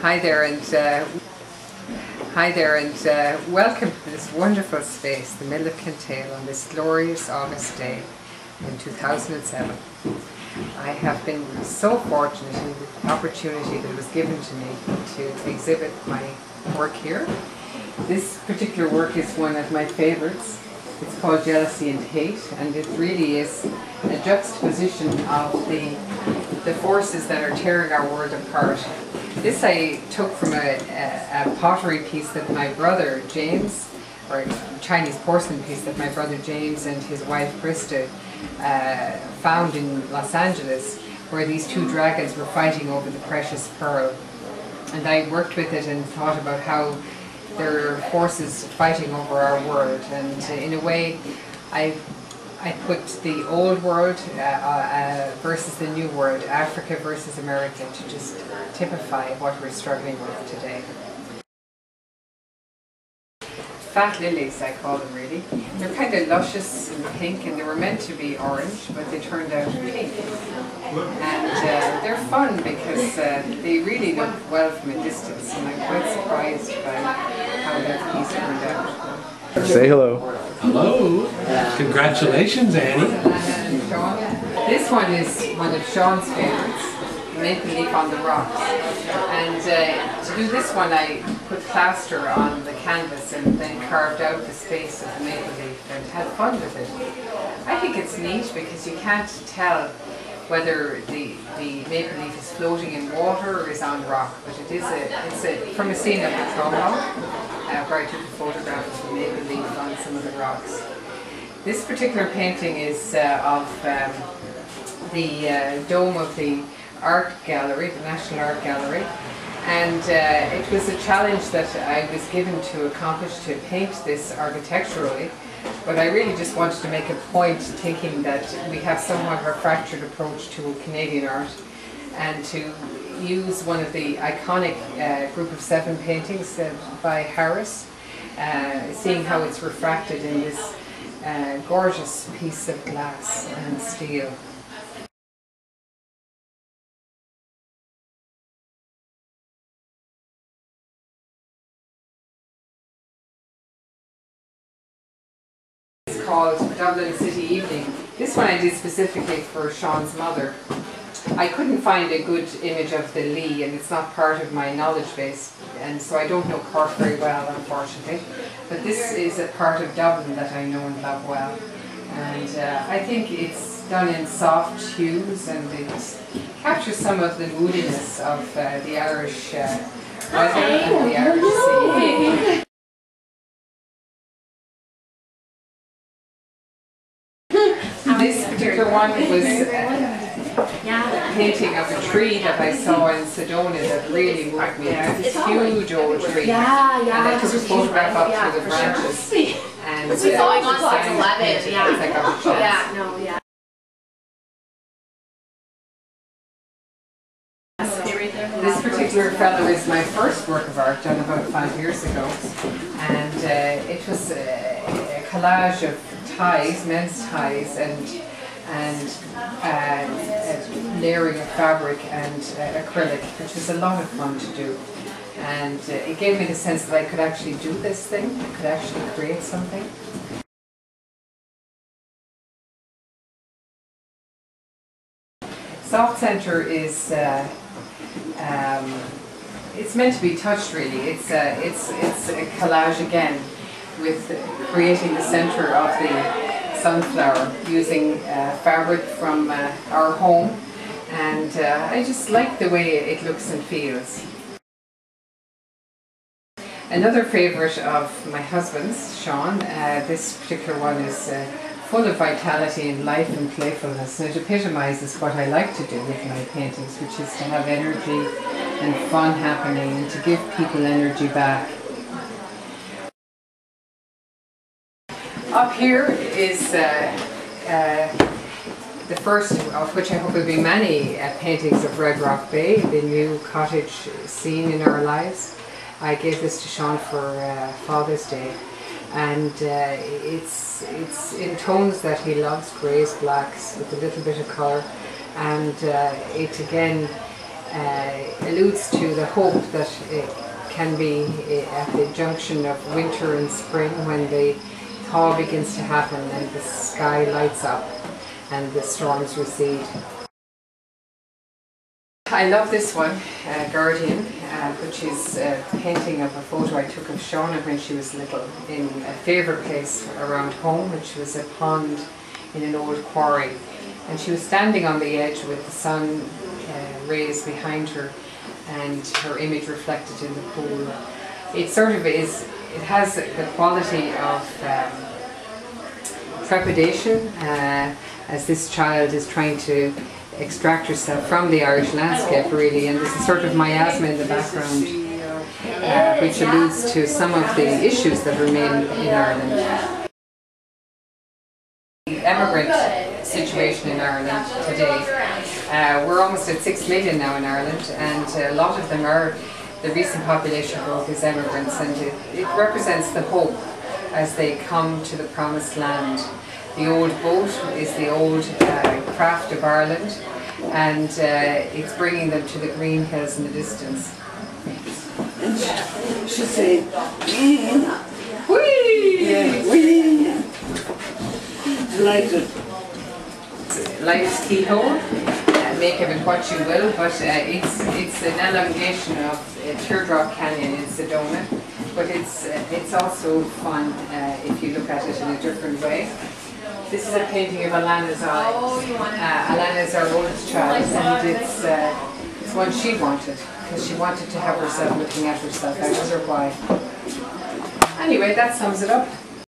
Hi there, and welcome to this wonderful space, the Mill of Kintail, on this glorious August day in 2007. I have been so fortunate in the opportunity that was given to me to exhibit my work here. This particular work is one of my favourites. It's called Jealousy and Hate, and it really is a juxtaposition of the forces that are tearing our world apart. This I took from a pottery piece that my brother James, or a Chinese porcelain piece that my brother James and his wife Krista found in Los Angeles, where these two dragons were fighting over the precious pearl. And I worked with it and thought about how there are forces fighting over our world, and in a way I put the old world versus the new world, Africa versus America, to just typify what we're struggling with today. Fat lilies, I call them, really. They're kind of luscious and pink, and they were meant to be orange, but they turned out pink. And they're fun because they really look well from a distance, and I'm quite surprised by how that piece turned out. Say hello. Hello. Congratulations, Annie. This one is one of Sean's favourites, Maple Leaf on the Rocks. And to do this one, I put plaster on the canvas and then carved out the space of the maple leaf and had fun with it. I think it's neat because you can't tell whether the maple leaf is floating in water or is on rock, but it's from a scene of the Trumbull, where I took a photograph of the maple leaf on some of the rocks. This particular painting is of the dome of the art gallery, the National Art Gallery, and it was a challenge that I was given to accomplish, to paint this architecturally, but I really just wanted to make a point, thinking that we have somewhat of a fractured approach to Canadian art, and to use one of the iconic Group of 7 paintings by Harris, seeing how it's refracted in this gorgeous piece of glass and steel. It's called Dublin City Evening. This one I did specifically for Sean's mother. I couldn't find a good image of the Lee, and it's not part of my knowledge base, and so I don't know Cork very well, unfortunately. But this is a part of Dublin that I know and love well, and I think it's done in soft hues, and it captures some of the moodiness of the Irish weather and the Irish sea. This particular one was a painting of a tree that I saw in Sedona that really moved me. It's this huge old tree, and I took a photograph up through the branches. And it's been going on since 11. This particular fellow is my first work of art, done about 5 years ago, and it was a collage of ties, men's ties, and layering of fabric and acrylic, which was a lot of fun to do. And it gave me the sense that I could actually do this thing, I could actually create something. Soft Centre is it's meant to be touched, really. It's a collage again, with creating the centre of the sunflower using fabric from our home, and I just like the way it looks and feels. Another favourite of my husband's, Sean, this particular one is full of vitality and life and playfulness, and it epitomises what I like to do with my paintings, which is to have energy and fun happening and to give people energy back. Up here is the first of which I hope will be many paintings of Red Rock Bay, the new cottage scene in our lives. I gave this to Sean for Father's Day, and it's in tones that he loves, greys, blacks, with a little bit of colour, and it again alludes to the hope that it can be at the junction of winter and spring, when the thaw begins to happen and the sky lights up and the storms recede. I love this one, Guardian, which is a painting of a photo I took of Shauna when she was little, in a favourite place around home, which was a pond in an old quarry. And she was standing on the edge with the sun rays behind her and her image reflected in the pool. It sort of is, it has the quality of trepidation, as this child is trying to extract herself from the Irish landscape, really, and there's a sort of miasma in the background which alludes to some of the issues that remain in Ireland. The emigrant situation in Ireland today, we're almost at 6 million now in Ireland, and a lot of them are, the recent population growth is emigrants, and it represents the hope as they come to the promised land. The old boat is the old craft of Ireland, and it's bringing them to the green hills in the distance. And she said, Whee! Whee! Like it. Life's keyhole, make of it what you will, but it's an elongation of Teardrop Canyon in Sedona, but it's also fun if you look at it in a different way. This is a painting of Alana's eye. Alana is our oldest child, and it's one she wanted, because she wanted to have herself looking at herself. That was her why. Anyway, that sums it up.